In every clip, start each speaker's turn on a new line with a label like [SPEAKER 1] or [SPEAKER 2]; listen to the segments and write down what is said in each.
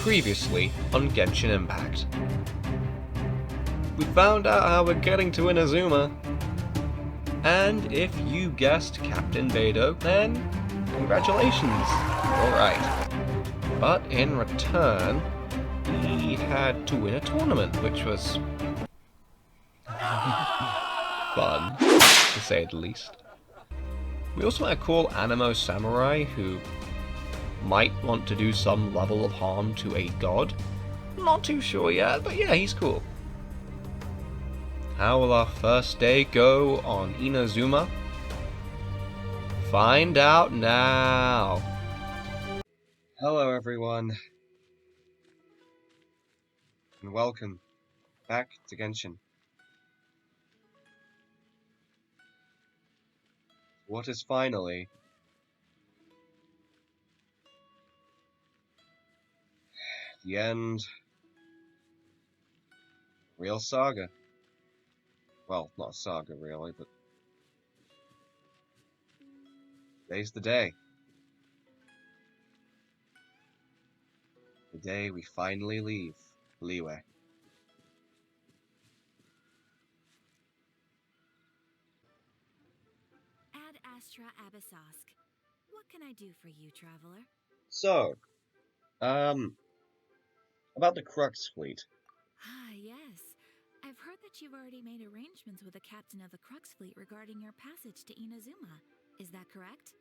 [SPEAKER 1] Previously on Genshin Impact. We found out how we're getting to Inazuma. And if you guessed Captain Beidou, then congratulations, you're right. But in return, he had to win a tournament, which was fun, to say the least. We also met a cool Animo samurai who might want to do some level of harm to a god. Not too sure yet, but yeah, he's cool. How will our first day go on Inazuma? Find out now. Hello everyone, and welcome back to Genshin. What is finally the end? Real saga. Well, not a saga really, but today's the day. The day we finally leave Liyue.
[SPEAKER 2] Ad Astra Abyssosk. What can I do for you, traveler?
[SPEAKER 1] So, about the Crux fleet.
[SPEAKER 2] Ah, yes. I've heard that you've already made arrangements with the captain of the Crux fleet regarding your passage to Inazuma. Is that correct?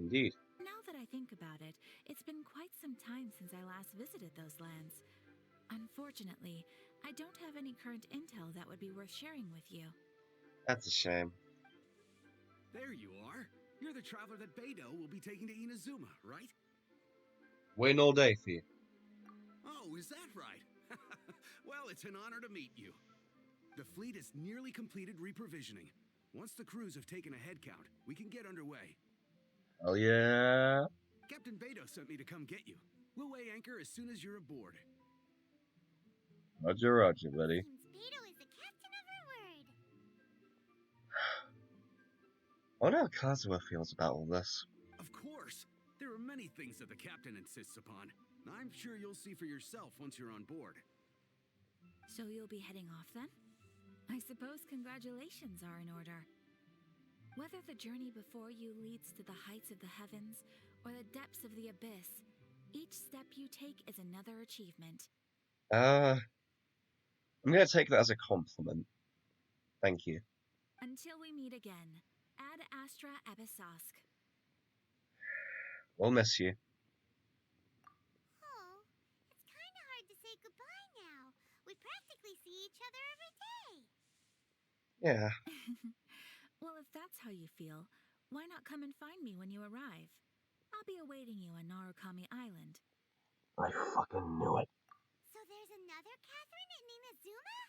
[SPEAKER 1] Indeed.
[SPEAKER 2] Now that I think about it, it's been quite some time since I last visited those lands. Unfortunately, I don't have any current intel that would be worth sharing with you.
[SPEAKER 1] That's a shame.
[SPEAKER 3] There you are. You're the traveler that Beidou will be taking to Inazuma, right?
[SPEAKER 1] Waiting all day for you.
[SPEAKER 3] Oh, is that right? Well, it's an honor to meet you. The fleet has nearly completed reprovisioning. Once the crews have taken a head count, we can get underway.
[SPEAKER 1] Oh yeah.
[SPEAKER 3] Captain Beidou sent me to come get you. We'll weigh anchor as soon as you're aboard.
[SPEAKER 1] Roger, roger, buddy.
[SPEAKER 4] Beidou is the captain of her word.
[SPEAKER 1] I wonder how Kazuha feels about all this.
[SPEAKER 3] Of course. There are many things that the captain insists upon. I'm sure you'll see for yourself once you're on board.
[SPEAKER 2] So you'll be heading off then? I suppose congratulations are in order. Whether the journey before you leads to the heights of the heavens or the depths of the abyss, each step you take is another achievement.
[SPEAKER 1] I'm gonna take that as a compliment. Thank you.
[SPEAKER 2] Until we meet again, Ad Astra Abyssosk.
[SPEAKER 1] We'll miss you.
[SPEAKER 4] Oh, it's kind of hard to say goodbye now. We practically see each other every day.
[SPEAKER 1] Yeah.
[SPEAKER 2] Well, if that's how you feel, why not come and find me when you arrive? I'll be awaiting you on Narukami Island.
[SPEAKER 1] I fucking knew it.
[SPEAKER 4] So there's another Catherine in Inazuma?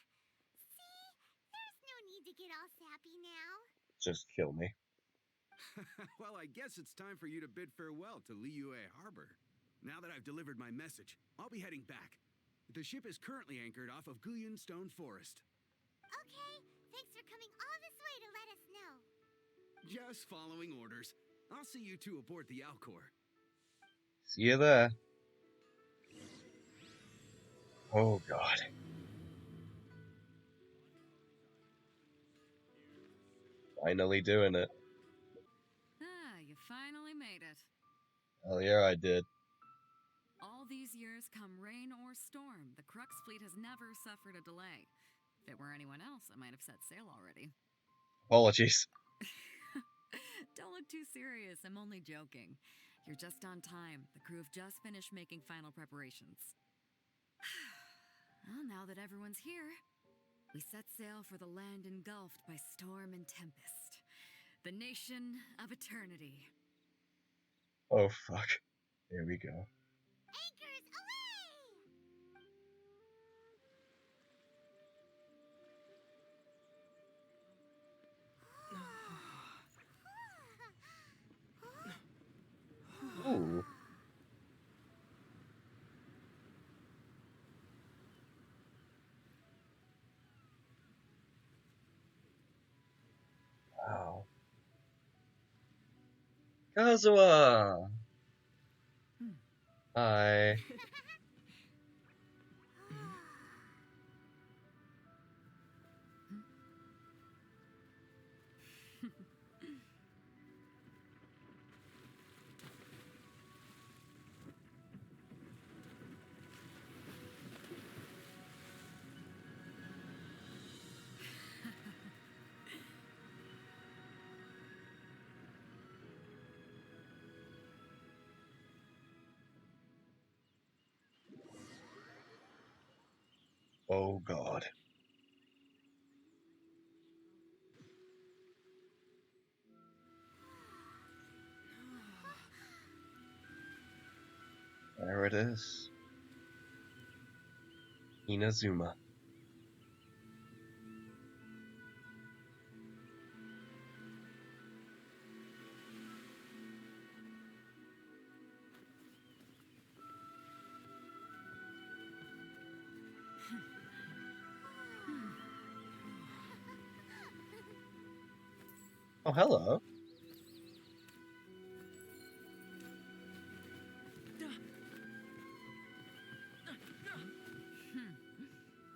[SPEAKER 4] See, there's no need to get all sappy now.
[SPEAKER 1] Just kill me.
[SPEAKER 3] Well, I guess it's time for you to bid farewell to Liyue Harbor. Now that I've delivered my message, I'll be heading back. The ship is currently anchored off of Guyan Stone Forest.
[SPEAKER 4] Okay, thanks for coming all this way to let us know.
[SPEAKER 3] Just following orders. I'll see you two aboard the Alcor.
[SPEAKER 1] See you there. Oh god. Finally doing it.
[SPEAKER 5] Ah, you finally made it.
[SPEAKER 1] Hell yeah, I did.
[SPEAKER 5] All these years, come rain or storm, the Crux fleet has never suffered a delay. If it were anyone else, I might have set sail already.
[SPEAKER 1] Apologies.
[SPEAKER 5] Don't look too serious, I'm only joking. You're just on time. The crew have just finished making final preparations. Well, now that everyone's here, we set sail for the land engulfed by storm and tempest. The nation of eternity.
[SPEAKER 1] Oh fuck. Here we go.
[SPEAKER 4] Anchors away!
[SPEAKER 1] Ooh. Wow. Kazuha! Hi. Oh god. There it is. Inazuma. Oh, hello.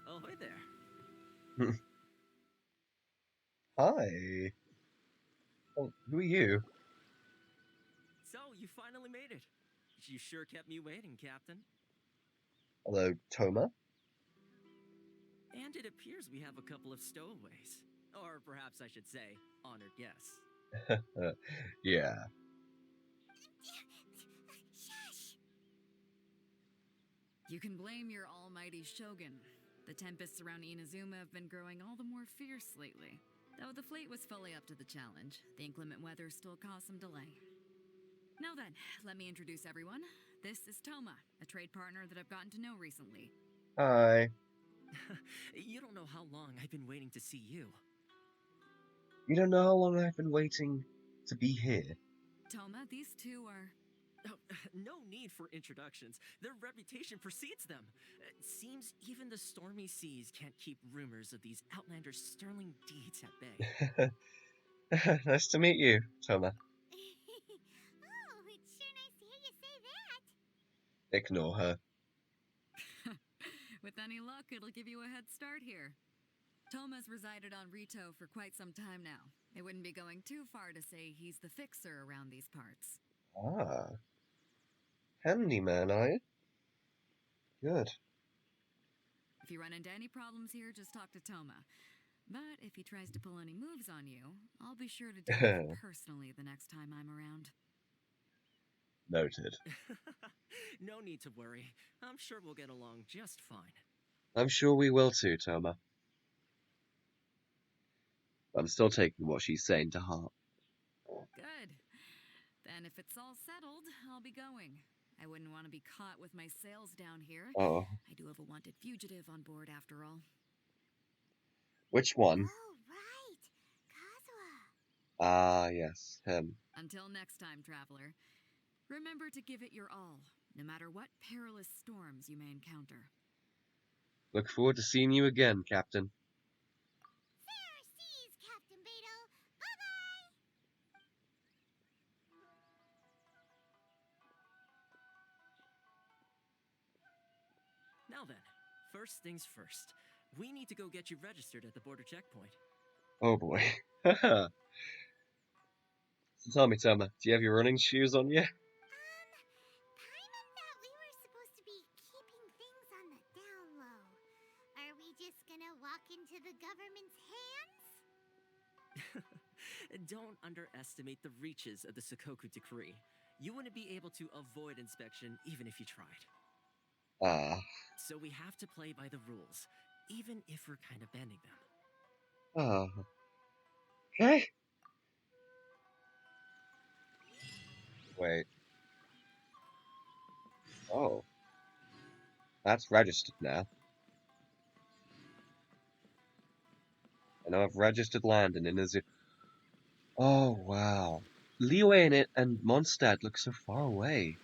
[SPEAKER 6] Oh, hi there.
[SPEAKER 1] Hi. Oh, who are you?
[SPEAKER 6] So, you finally made it. You sure kept me waiting, Captain.
[SPEAKER 1] Hello, Toma.
[SPEAKER 6] And it appears we have a couple of stowaways. Or perhaps I should say, honored guests.
[SPEAKER 1] Yeah.
[SPEAKER 4] Shush!
[SPEAKER 5] You can blame your almighty shogun. The tempests around Inazuma have been growing all the more fierce lately. Though the fleet was fully up to the challenge, the inclement weather still caused some delay. Now then, let me introduce everyone. This is Toma, a trade partner that I've gotten to know recently.
[SPEAKER 1] Hi.
[SPEAKER 6] You don't know how long I've been waiting to see you.
[SPEAKER 1] You don't know how long I've been waiting to be here.
[SPEAKER 5] Toma, these two are...
[SPEAKER 6] Oh, no need for introductions. Their reputation precedes them. It seems even the stormy seas can't keep rumors of these outlanders' sterling deeds at bay.
[SPEAKER 1] Nice to meet you, Toma.
[SPEAKER 4] Oh, it's sure nice to hear you say that.
[SPEAKER 1] Ignore her.
[SPEAKER 5] With any luck, it'll give you a head start here. Toma's resided on Rito for quite some time now. It wouldn't be going too far to say he's the fixer around these parts.
[SPEAKER 1] Ah. Handyman, are you? Good.
[SPEAKER 5] If you run into any problems here, just talk to Toma. But if he tries to pull any moves on you, I'll be sure to deal with it personally the next time I'm around.
[SPEAKER 1] Noted.
[SPEAKER 6] No need to worry. I'm sure we'll get along just fine.
[SPEAKER 1] I'm sure we will too, Toma. I'm still taking what she's saying to heart.
[SPEAKER 5] Good. Then if it's all settled, I'll be going. I wouldn't want to be caught with my sails down here.
[SPEAKER 1] Oh.
[SPEAKER 5] I do have a wanted fugitive on board after all.
[SPEAKER 1] Which one?
[SPEAKER 4] Oh, right. Kazuha.
[SPEAKER 1] Ah, yes, him.
[SPEAKER 5] Until next time, traveler. Remember to give it your all, no matter what perilous storms you may encounter.
[SPEAKER 1] Look forward to seeing you again, Captain.
[SPEAKER 4] Fair seas, Captain Beto. Bye-bye!
[SPEAKER 6] Now then, first things first. We need to go get you registered at the border checkpoint.
[SPEAKER 1] Oh boy. So tell me, Toma, do you have your running shoes on you?
[SPEAKER 4] Paimon thought we were supposed to be keeping things on the down low. Are we just gonna walk into the government's hands?
[SPEAKER 6] Don't underestimate the reaches of the Sakoku Decree. You wouldn't be able to avoid inspection even if you tried.
[SPEAKER 1] Ah.
[SPEAKER 6] So we have to play by the rules, even if we're kind of bending them.
[SPEAKER 1] Ah. Okay. Wait. Oh. That's registered now. I know I've registered land in Inazuma. Oh, wow. Liyue and Mondstadt look so far away.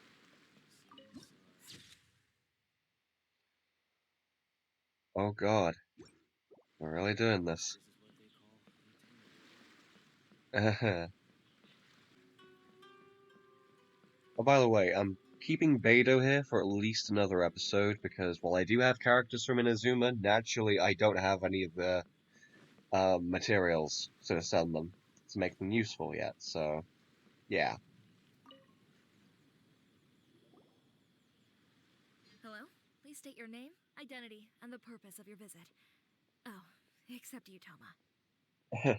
[SPEAKER 1] Oh god. We're really doing this. Oh, by the way, I'm keeping Beidou here for at least another episode, because while I do have characters from Inazuma, naturally I don't have any of the materials to send them to make them useful yet, so yeah.
[SPEAKER 2] Hello? Please state your name, identity, and the purpose of your visit. Oh, except you, Toma.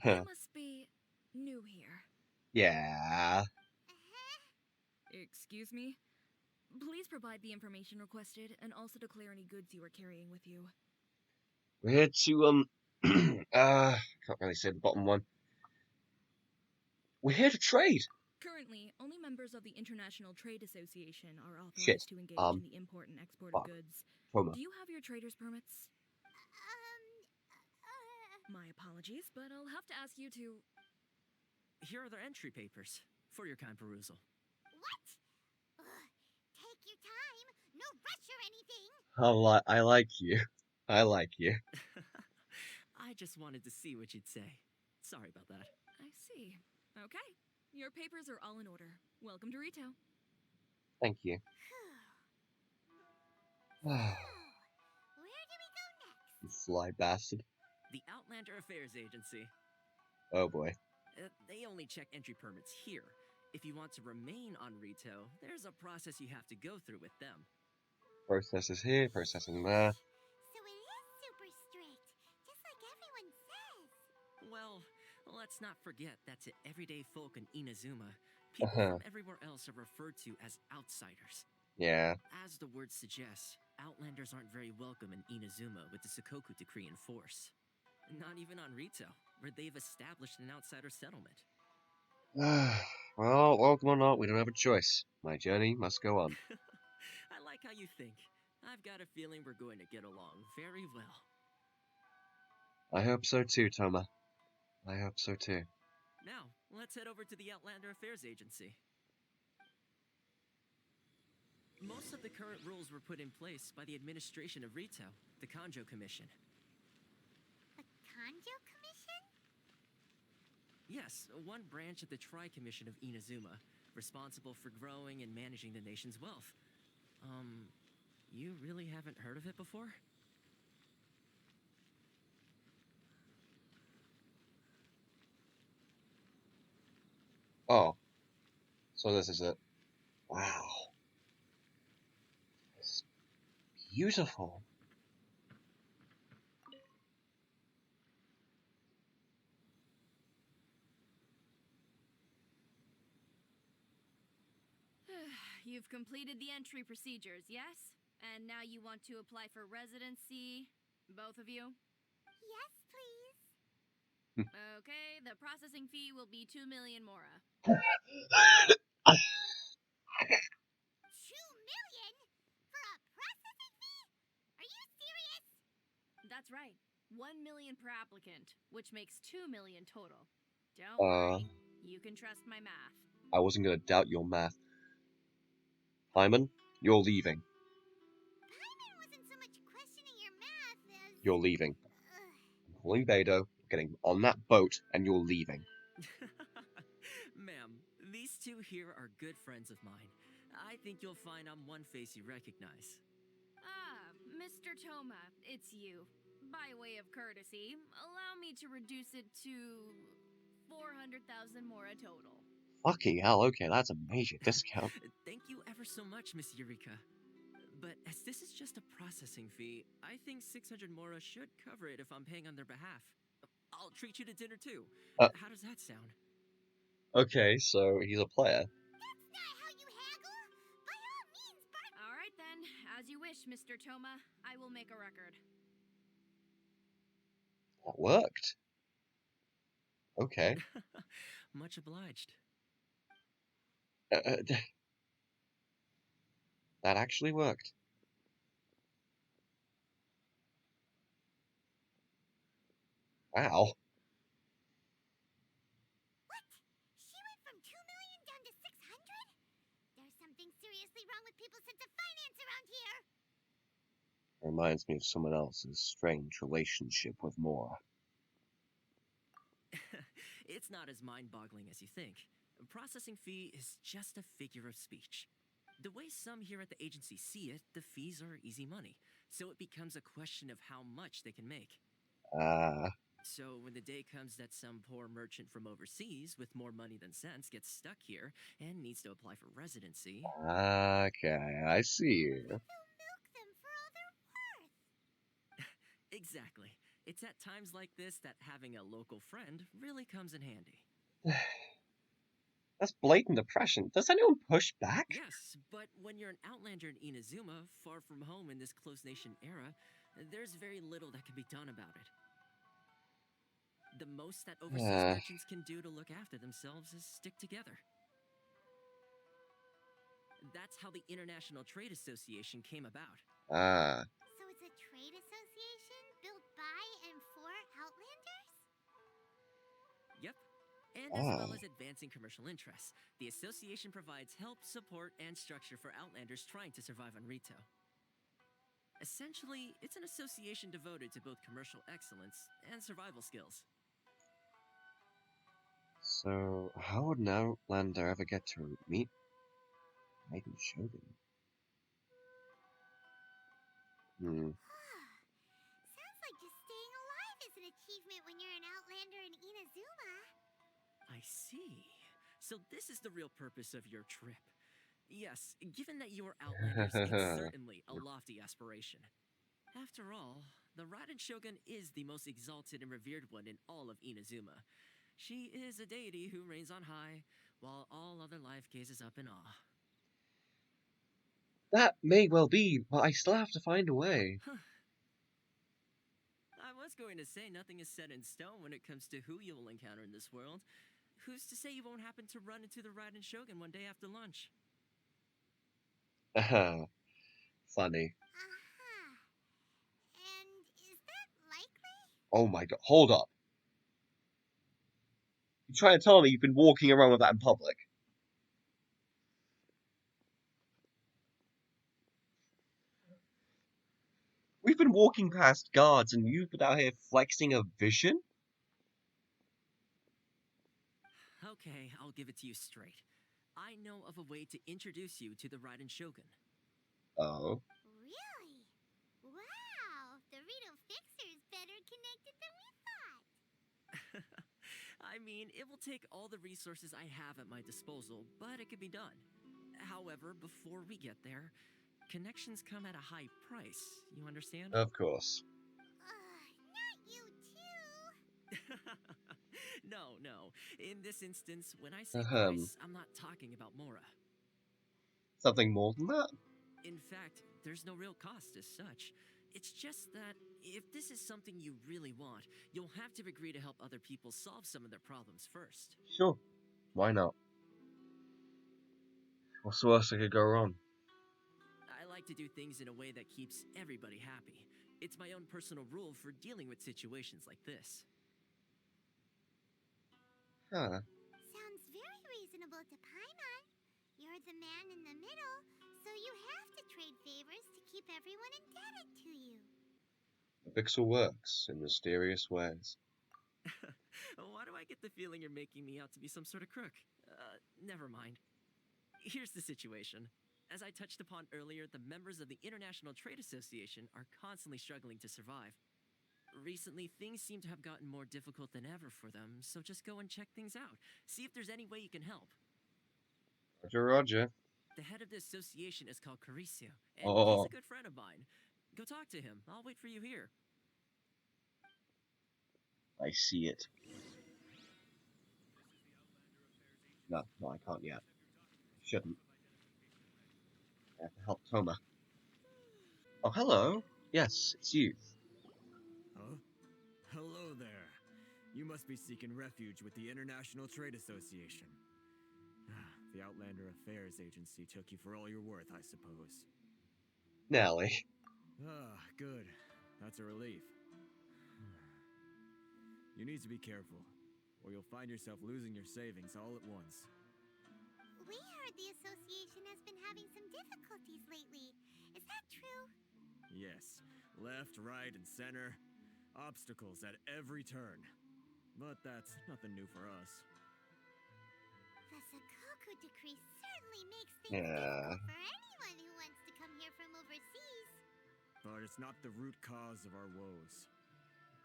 [SPEAKER 2] You must be new here.
[SPEAKER 1] Yeah.
[SPEAKER 2] Excuse me? Please provide the information requested and also declare any goods you are carrying with you.
[SPEAKER 1] We're here to can't really say the bottom one. We're here to trade.
[SPEAKER 7] Currently, only members of the International Trade Association are
[SPEAKER 1] Shit.
[SPEAKER 7] authorized to engage in the import and export of
[SPEAKER 1] Fuck.
[SPEAKER 7] goods.
[SPEAKER 1] Toma.
[SPEAKER 7] Do you have your trader's permits?
[SPEAKER 4] Uh,
[SPEAKER 7] My apologies, but I'll have to ask you to...
[SPEAKER 6] Here are their entry papers for your kind perusal.
[SPEAKER 4] what? Take your time. No rush or anything.
[SPEAKER 1] I like you. I like you.
[SPEAKER 6] I just wanted to see what you'd say. Sorry about that.
[SPEAKER 7] I see. Okay. Your papers are all in order. Welcome to retail.
[SPEAKER 1] Thank you.
[SPEAKER 4] So, where do we go next?
[SPEAKER 1] You sly bastard.
[SPEAKER 6] The Outlander Affairs Agency.
[SPEAKER 1] Oh boy.
[SPEAKER 6] They only check entry permits here. If you want to remain on Rito, there's a process you have to go through with them.
[SPEAKER 1] Process is here, processing there.
[SPEAKER 4] So it is super strict, just like everyone says.
[SPEAKER 6] Well, let's not forget that to everyday folk in Inazuma, people from everywhere else are referred to as outsiders.
[SPEAKER 1] Yeah.
[SPEAKER 6] As the word suggests, Outlanders aren't very welcome in Inazuma with the Sakoku Decree in force. Not even on Rito, where they've established an outsider settlement.
[SPEAKER 1] Well, welcome or not, we don't have a choice. My journey must go on.
[SPEAKER 6] I like how you think. I've got a feeling we're going to get along very well.
[SPEAKER 1] I hope so too, Toma. I hope so too.
[SPEAKER 6] Now, let's head over to the Outlander Affairs Agency. Most of the current rules were put in place by the administration of Rito, the Kanjo Commission.
[SPEAKER 4] The Kanjo Commission?
[SPEAKER 6] Yes, one branch of the Tri-Commission of Inazuma, responsible for growing and managing the nation's wealth. You really haven't heard of it before?
[SPEAKER 1] Oh. So this is it. Wow. It's beautiful.
[SPEAKER 7] You've completed the entry procedures, yes? And now you want to apply for residency? Both of you?
[SPEAKER 4] Yes, please.
[SPEAKER 7] Okay, the processing fee will be 2 million mora.
[SPEAKER 4] 2 million? For a processing fee? Are you serious?
[SPEAKER 7] That's right. 1 million per applicant, which makes 2 million total. Don't
[SPEAKER 1] Uh.
[SPEAKER 7] worry. You can trust my math.
[SPEAKER 1] I wasn't gonna doubt your math. Hyman, you're leaving.
[SPEAKER 4] Paimon wasn't so much questioning your math as...
[SPEAKER 1] You're leaving.
[SPEAKER 4] Ugh.
[SPEAKER 1] I'm calling Beidou, getting on that boat, and you're leaving.
[SPEAKER 6] Ma'am, these two here are good friends of mine. I think you'll find I'm one face you recognize.
[SPEAKER 7] Ah, Mr. Toma, it's you. By way of courtesy, allow me to reduce it to 400,000 mora total.
[SPEAKER 1] Fucking hell, okay, that's a major discount.
[SPEAKER 6] Thank you ever so much, Miss Eureka. But as this is just a processing fee, I think 600 mora should cover it if I'm paying on their behalf. I'll treat you to dinner too. How does that sound?
[SPEAKER 1] Okay, so he's a player.
[SPEAKER 4] That's not how you haggle. By all means, Bart...
[SPEAKER 7] All right then, as you wish, Mr. Toma. I will make a record.
[SPEAKER 1] That worked. Okay.
[SPEAKER 6] Much obliged.
[SPEAKER 1] That actually worked. Wow.
[SPEAKER 4] What? She went from 2 million down to 600? There's something seriously wrong with people's sense of finance around here.
[SPEAKER 1] Reminds me of someone else's strange relationship with Mora.
[SPEAKER 6] It's not as mind-boggling as you think. A processing fee is just a figure of speech. The way some here at the agency see it, the fees are easy money, so it becomes a question of how much they can make. So when the day comes that some poor merchant from overseas with more money than sense gets stuck here and needs to apply for residency...
[SPEAKER 1] Okay, I see you.
[SPEAKER 4] They'll milk them for all they're worth.
[SPEAKER 6] Exactly. It's at times like this that having a local friend really comes in handy.
[SPEAKER 1] That's blatant oppression. Does anyone push back?
[SPEAKER 6] Yes, but when you're an outlander in Inazuma, far from home in this closed nation era, there's very little that can be done about it. The most that overseas merchants can do to look after themselves is stick together. That's how the International Trade Association came about.
[SPEAKER 4] So it's a trade association built by and for Outlanders?
[SPEAKER 6] Yep. And as well as advancing commercial interests, the association provides help, support, and structure for Outlanders trying to survive on Rito. Essentially, it's an association devoted to both commercial excellence and survival skills.
[SPEAKER 1] So, how would an outlander ever get to meet Raiden Shogun?
[SPEAKER 4] Sounds like just staying alive is an achievement when you're an Outlander in Inazuma.
[SPEAKER 6] I see. So this is the real purpose of your trip. Yes, given that you are Outlanders, it's certainly a lofty aspiration. After all, the Raiden Shogun is the most exalted and revered one in all of Inazuma. She is a deity who reigns on high, while all other life gazes up in awe.
[SPEAKER 1] That may well be, but I still have to find a way.
[SPEAKER 6] I was going to say nothing is set in stone when it comes to who you will encounter in this world. Who's to say you won't happen to run into the Raiden Shogun one day after lunch?
[SPEAKER 1] Funny.
[SPEAKER 4] And is that likely?
[SPEAKER 1] Oh my god, hold up. You're trying to tell me you've been walking around with that in public? We've been walking past guards and you've been out here flexing a vision?
[SPEAKER 6] Okay, I'll give it to you straight. I know of a way to introduce you to the Raiden Shogun.
[SPEAKER 1] Oh.
[SPEAKER 4] Really? Wow, the Rito Fixer is better connected than we thought.
[SPEAKER 6] I mean, it will take all the resources I have at my disposal, but it can be done. However, before we get there, connections come at a high price, you understand?
[SPEAKER 1] Of course.
[SPEAKER 4] Not you too.
[SPEAKER 6] No. In this instance, when I say
[SPEAKER 1] Ahem.
[SPEAKER 6] price, I'm not talking about Mora.
[SPEAKER 1] Something more than that?
[SPEAKER 6] In fact, there's no real cost as such. It's just that if this is something you really want, you'll have to agree to help other people solve some of their problems first.
[SPEAKER 1] Sure. Why not? What's the worst that could go wrong?
[SPEAKER 6] I like to do things in a way that keeps everybody happy. It's my own personal rule for dealing with situations like this.
[SPEAKER 1] Huh.
[SPEAKER 4] Sounds very reasonable to Paimon. You're the man in the middle, so you have to trade favors to keep everyone indebted to you.
[SPEAKER 1] The pixel works in mysterious ways.
[SPEAKER 6] Why do I get the feeling you're making me out to be some sort of crook? Never mind. Here's the situation. As I touched upon earlier, the members of the International Trade Association are constantly struggling to survive. Recently, things seem to have gotten more difficult than ever for them, so just go and check things out. See if there's any way you can help.
[SPEAKER 1] Roger.
[SPEAKER 6] The head of the association is called Caricio, and he's a good friend of mine. Go talk to him. I'll wait for you here.
[SPEAKER 1] I see it. No, I can't yet. Shouldn't. I have to help Toma. Oh, hello. Yes, it's you.
[SPEAKER 8] Huh? Hello there. You must be seeking refuge with the International Trade Association. The Outlander Affairs Agency took you for all you're worth, I suppose.
[SPEAKER 1] Nelly.
[SPEAKER 8] Good. That's a relief. You need to be careful, or you'll find yourself losing your savings all at once.
[SPEAKER 4] We heard the association has been having some difficulties lately. Is that true?
[SPEAKER 8] Yes. Left, right, and center. Obstacles at every turn. But that's nothing new for us.
[SPEAKER 4] The Sakoku decree certainly makes things difficult for anyone who wants to come here from overseas.
[SPEAKER 8] But it's not the root cause of our woes.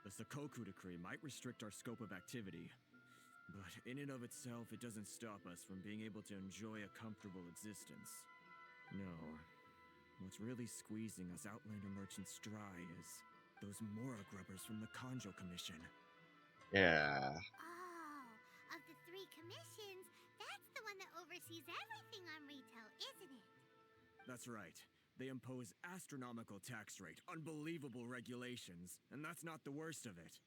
[SPEAKER 8] The Sakoku decree might restrict our scope of activity, but in and of itself, it doesn't stop us from being able to enjoy a comfortable existence. No. What's really squeezing us Outlander merchants dry is those Mora grubbers from the Kanjo Commission.
[SPEAKER 1] Yeah.
[SPEAKER 4] Oh, of the 3 commissions, that's the one oversees everything on retail, isn't it?
[SPEAKER 8] That's right. They impose astronomical tax rate, unbelievable regulations, and that's not the worst of it.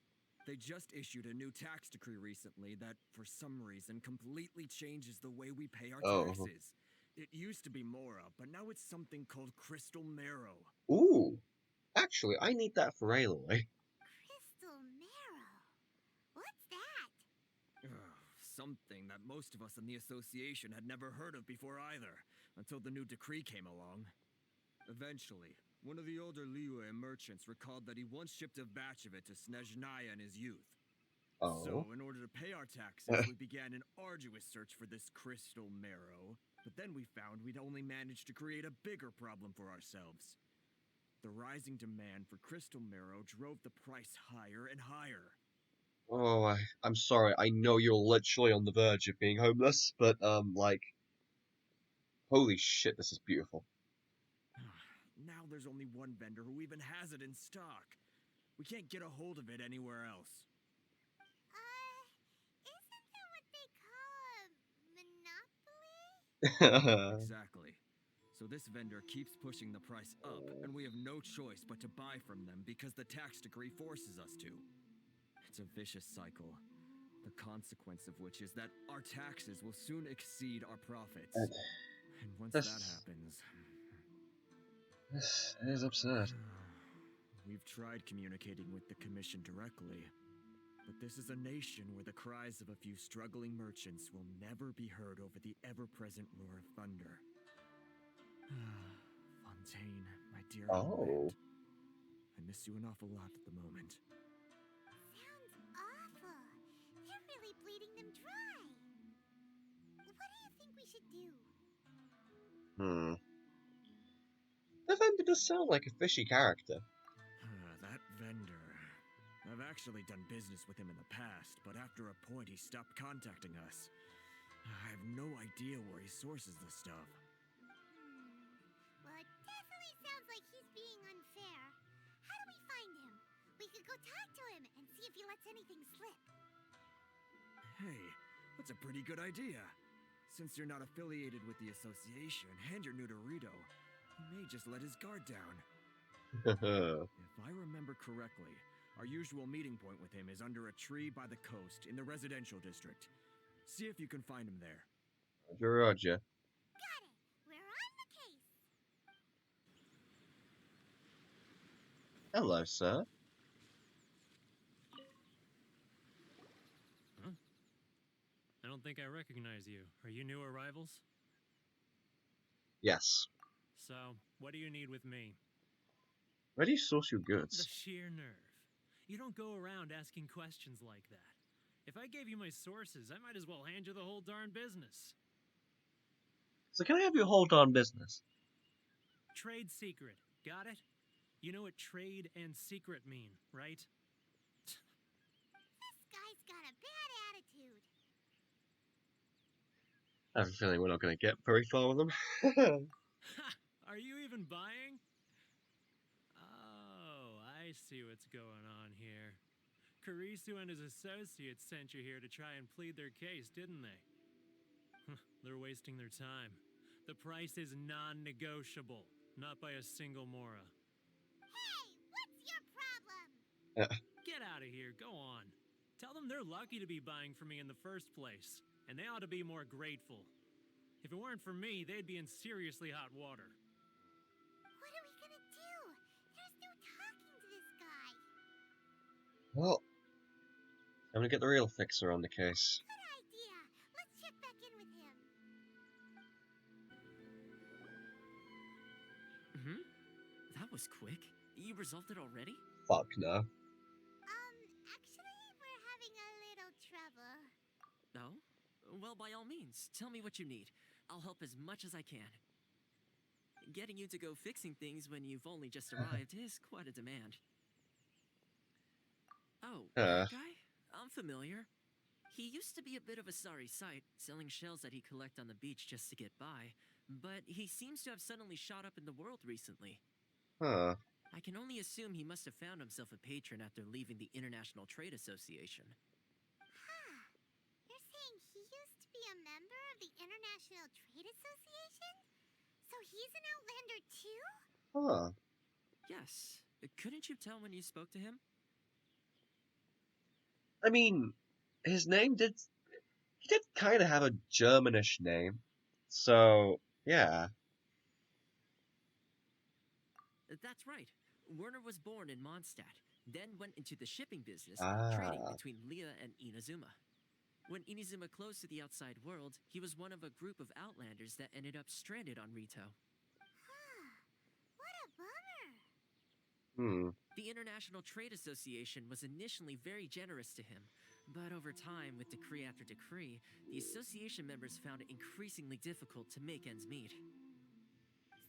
[SPEAKER 8] They just issued a new tax decree recently that, for some reason, completely changes the way we pay our taxes. It used to be Mora, but now it's something called Crystal Marrow.
[SPEAKER 1] Ooh. Actually, I need that for Aloy.
[SPEAKER 4] Crystal Marrow. What's that?
[SPEAKER 8] Something that most of us in the association had never heard of before either, until the new decree came along. Eventually, one of the older Liyue merchants recalled that he once shipped a batch of it to Snezhnaya in his youth.
[SPEAKER 1] Oh.
[SPEAKER 8] So, in order to pay our taxes, we began an arduous search for this crystal marrow, but then we found we'd only managed to create a bigger problem for ourselves. The rising demand for crystal marrow drove the price higher and higher.
[SPEAKER 1] Oh, I'm sorry, I know you're literally on the verge of being homeless, but, like, holy shit, this is beautiful.
[SPEAKER 8] Now there's only one vendor who even has it in stock. We can't get a hold of it anywhere else.
[SPEAKER 4] Isn't that what they call a monopoly?
[SPEAKER 8] Exactly. So this vendor keeps pushing the price up, and we have no choice but to buy from them because the tax decree forces us to. It's a vicious cycle, the consequence of which is that our taxes will soon exceed our profits. And once that happens...
[SPEAKER 1] This is absurd.
[SPEAKER 8] We've tried communicating with the Commission directly, but this is a nation where the cries of a few struggling merchants will never be heard over the ever-present roar of thunder. Fontaine, my dear homeland. I miss you an awful lot at the moment.
[SPEAKER 4] Sounds awful. They're really bleeding them dry. What do you think we should do?
[SPEAKER 1] The vendor does sound like a fishy character.
[SPEAKER 8] That vendor. I've actually done business with him in the past, but after a point he stopped contacting us. I have no idea where he sources the stuff.
[SPEAKER 4] Well, it definitely sounds like he's being unfair. How do we find him? We could go talk to him and see if he lets anything slip.
[SPEAKER 8] Hey, that's a pretty good idea. Since you're not affiliated with the association and you're new to Rito, he may just let his guard down. If I remember correctly, our usual meeting point with him is under a tree by the coast in the residential district. See if you can find him there.
[SPEAKER 1] Roger.
[SPEAKER 4] Got it. We're on the case.
[SPEAKER 1] Hello, sir.
[SPEAKER 9] Huh? I don't think I recognize you. Are you new arrivals?
[SPEAKER 1] Yes.
[SPEAKER 9] So, what do you need with me?
[SPEAKER 1] Where do you source your goods?
[SPEAKER 9] The sheer nerve. You don't go around asking questions like that. If I gave you my sources, I might as well hand you the whole darn business.
[SPEAKER 1] So can I have your whole darn business?
[SPEAKER 9] Trade secret. Got it? You know what trade and secret mean, right?
[SPEAKER 4] This guy's got a bad attitude.
[SPEAKER 1] I have a feeling we're not going to get very far with them.
[SPEAKER 9] Are you even buying? Oh, I see what's going on here. Karisu and his associates sent you here to try and plead their case, didn't they? They're wasting their time. The price is non-negotiable, not by a single Mora.
[SPEAKER 4] Hey, what's your problem?
[SPEAKER 9] Get out of here, go on. Tell them they're lucky to be buying from me in the first place, and they ought to be more grateful. If it weren't for me, they'd be in seriously hot water.
[SPEAKER 4] What are we gonna do? There's no talking to this guy.
[SPEAKER 1] Well, I'm going to get the real fixer on the case.
[SPEAKER 4] Good idea. Let's check back in with him.
[SPEAKER 6] That was quick. You resolved it already?
[SPEAKER 1] Fuck no.
[SPEAKER 4] Actually, we're having a little trouble.
[SPEAKER 6] No? Well, by all means, tell me what you need. I'll help as much as I can. Getting you to go fixing things when you've only just arrived is quite a demand. Oh, that guy? I'm familiar. He used to be a bit of a sorry sight, selling shells that he'd collect on the beach just to get by, but he seems to have suddenly shot up in the world recently.
[SPEAKER 1] Huh.
[SPEAKER 6] I can only assume he must have found himself a patron after leaving the International Trade Association.
[SPEAKER 4] Huh. You're saying he used to be a member of the International Trade Association? So he's an Outlander too?
[SPEAKER 1] Huh.
[SPEAKER 6] Yes. Couldn't you tell when you spoke to him?
[SPEAKER 1] I mean, his name did. He did kind of have a Germanish name. So, yeah.
[SPEAKER 6] That's right. Werner was born in Mondstadt, then went into the shipping business, trading
[SPEAKER 1] Ah.
[SPEAKER 6] between Leah and Inazuma. When Inazuma closed to the outside world, he was one of a group of Outlanders that ended up stranded on Rito.
[SPEAKER 4] Huh. What a bummer.
[SPEAKER 1] Hmm.
[SPEAKER 6] The International Trade Association was initially very generous to him, but over time, with decree after decree, the association members found it increasingly difficult to make ends meet.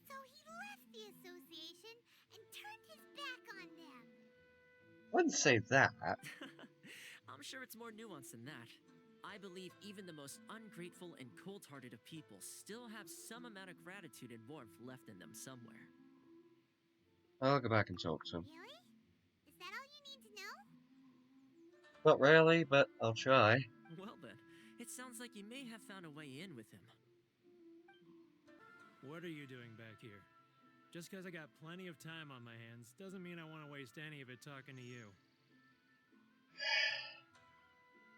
[SPEAKER 4] So he left the association and turned his back on them.
[SPEAKER 1] I wouldn't say that.
[SPEAKER 6] I'm sure it's more nuanced than that. I believe even the most ungrateful and cold-hearted of people still have some amount of gratitude and warmth left in them somewhere.
[SPEAKER 1] I'll go back and talk to him.
[SPEAKER 4] Really? Is that all you need to know?
[SPEAKER 1] Not really, but I'll try.
[SPEAKER 6] Well then, it sounds like you may have found a way in with him.
[SPEAKER 9] What are you doing back here? Just because I got plenty of time on my hands doesn't mean I want to waste any of it talking to you.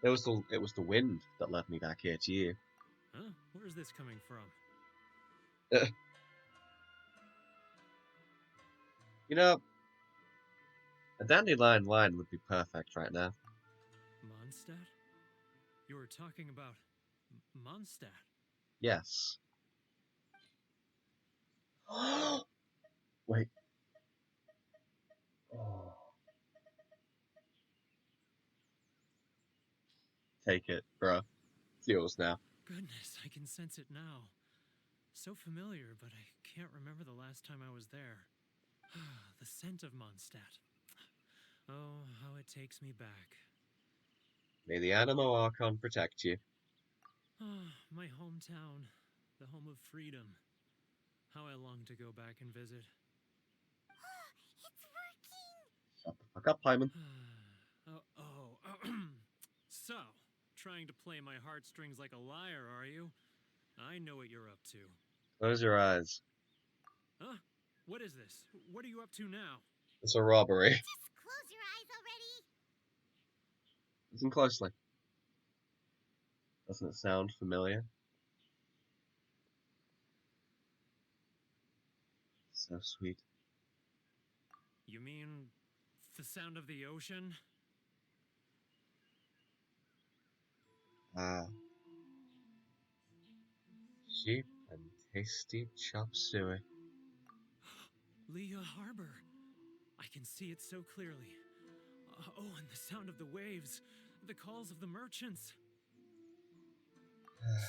[SPEAKER 1] It was the wind that led me back here to you.
[SPEAKER 9] Huh? Where's this coming from?
[SPEAKER 1] You know, a dandelion line would be perfect right now.
[SPEAKER 9] Mondstadt? You were talking about Mondstadt.
[SPEAKER 1] Yes. Wait. Oh. Take it, bro. It's yours now.
[SPEAKER 9] Goodness, I can sense it now. So familiar, but I can't remember the last time I was there. The scent of Mondstadt. Oh, how it takes me back.
[SPEAKER 1] May the Animo Archon protect you.
[SPEAKER 9] Ah, my hometown, the home of freedom. How I long to go back and visit.
[SPEAKER 4] It's working!
[SPEAKER 1] Shut the fuck up, Hyman.
[SPEAKER 9] So, trying to play my heartstrings like a liar, are you? I know what you're up to.
[SPEAKER 1] Close your eyes.
[SPEAKER 9] Huh? What is this? What are you up to now?
[SPEAKER 1] It's a robbery.
[SPEAKER 4] Just close your eyes already!
[SPEAKER 1] Listen closely. Doesn't it sound familiar? So sweet.
[SPEAKER 9] You mean the sound of the ocean?
[SPEAKER 1] Ah. Cheap and tasty chop suey.
[SPEAKER 9] Leah Harbor. I can see it so clearly. Oh, and the sound of the waves. The calls of the merchants.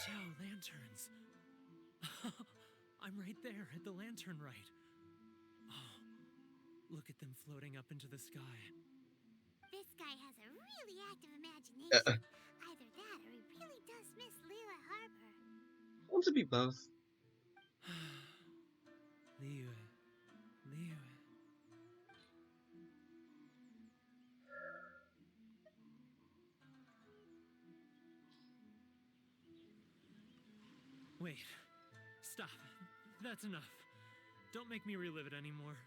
[SPEAKER 9] Shell lanterns. I'm right there at the lantern right. Oh, look at them floating up into the sky.
[SPEAKER 4] This guy has a really active imagination. Either that or he really does miss Lila Harbor.
[SPEAKER 1] I want to be both.
[SPEAKER 9] Leah. Wait. Stop. That's enough. Don't make me relive it anymore.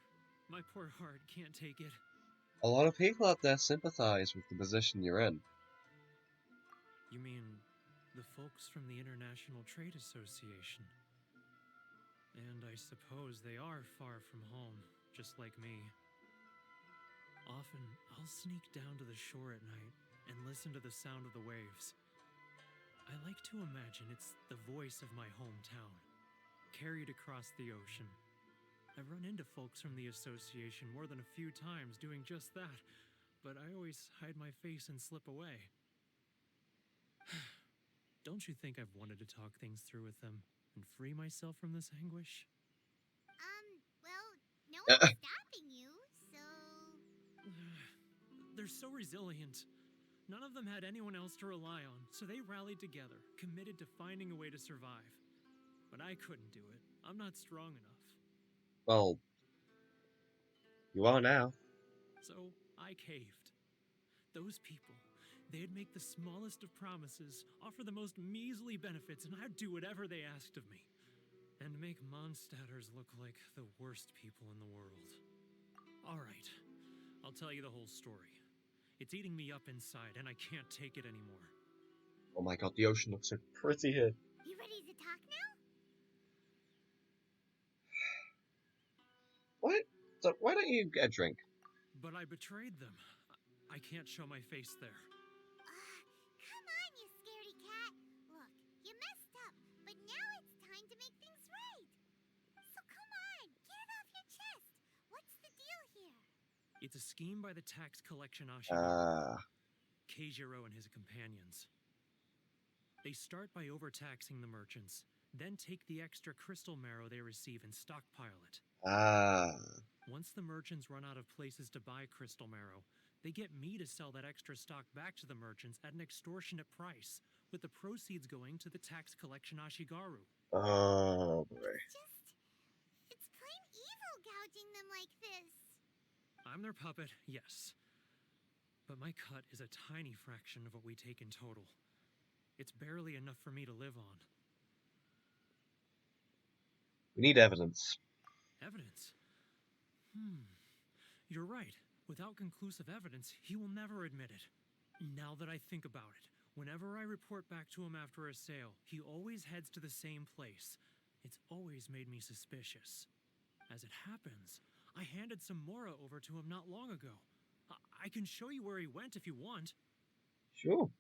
[SPEAKER 9] My poor heart can't take it.
[SPEAKER 1] A lot of people out there sympathize with the position you're in.
[SPEAKER 9] You mean the folks from the International Trade Association? And I suppose they are far from home, just like me. Often, I'll sneak down to the shore at night and listen to the sound of the waves. I like to imagine it's the voice of my hometown, carried across the ocean. I've run into folks from the association more than a few times doing just that, but I always hide my face and slip away. Don't you think I've wanted to talk things through with them and free myself from this anguish?
[SPEAKER 4] Well, no one's stopping you, so...
[SPEAKER 9] They're so resilient. None of them had anyone else to rely on, so they rallied together, committed to finding a way to survive. But I couldn't do it. I'm not strong enough.
[SPEAKER 1] Well, you are now.
[SPEAKER 9] So I caved. Those people, They'd make the smallest of promises, offer the most measly benefits, and I'd do whatever they asked of me. And make Mondstadters look like the worst people in the world. Alright, I'll tell you the whole story. It's eating me up inside, and I can't take it anymore.
[SPEAKER 1] Oh my god, the ocean looks so pretty here.
[SPEAKER 4] You ready to talk now?
[SPEAKER 1] Why don't you get a drink?
[SPEAKER 9] But I betrayed them. I can't show my face there.
[SPEAKER 4] Come on, you scaredy cat. Look, you messed up, but now it's time to make things right. So come on, get it off your chest. What's the deal here?
[SPEAKER 9] It's a scheme by the tax collection Ashigaru,
[SPEAKER 1] Ah.
[SPEAKER 9] Keijiro and his companions. They start by overtaxing the merchants, then take the extra crystal marrow they receive and stockpile it. Once the merchants run out of places to buy crystal marrow, they get me to sell that extra stock back to the merchants at an extortionate price, with the proceeds going to the tax collection Ashigaru.
[SPEAKER 1] Oh boy.
[SPEAKER 4] It's plain evil gouging them like this.
[SPEAKER 9] I'm their puppet, yes. But my cut is a tiny fraction of what we take in total. It's barely enough for me to live on.
[SPEAKER 1] We need evidence.
[SPEAKER 9] Evidence? You're right. Without conclusive evidence, he will never admit it. Now that I think about it, whenever I report back to him after a sale, he always heads to the same place. It's always made me suspicious. As it happens, I handed some Mora over to him not long ago. I can show you where he went if you want.
[SPEAKER 1] Sure.